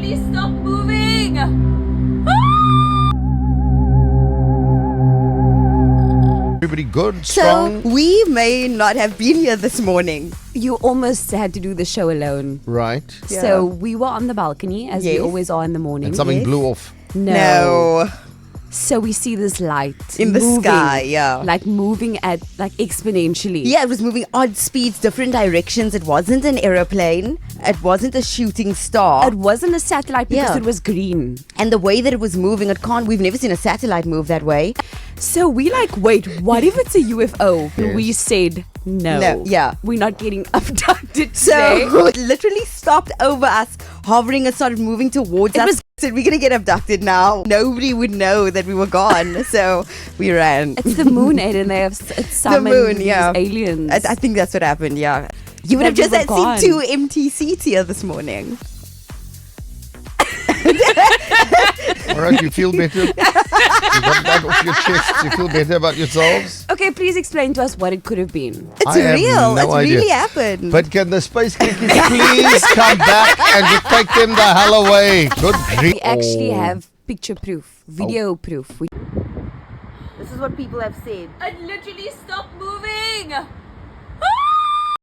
literally stopped moving. Everybody good, strong? So we may not have been here this morning. You almost had to do the show alone. Right. Yeah. So we were on the balcony, as we Yes. always are in the morning. And something Yes. blew off. No. So we see this light In the moving, sky, yeah. like moving at like exponentially. Yeah, it was moving odd speeds, different directions. It wasn't an aeroplane. It wasn't a shooting star. It wasn't a satellite because Yeah. it was green. And the way that it was moving, we've never seen a satellite move that way. So we like, wait, what if it's a UFO? Yes. We said no. No, yeah. We're not getting abducted So today. it literally stopped over us, hovering and started moving towards It us. was- Said, we're going to get abducted now. Nobody would know that we were gone. So we ran. It's the moon, Aden. They have summoned moon, yeah. these aliens. I think that's what happened, yeah. You would That have just we were had gone. seen 2 empty seats here this morning. All right, you feel better? You got that off your chest. You feel better about yourselves? Okay, please explain to us what it could have been. It's I have real. no It's idea. really happened. But can the space crickets please come back and you take them the hell away? Good grief. We actually have picture proof, video proof. This is what people have said. It literally stopped moving.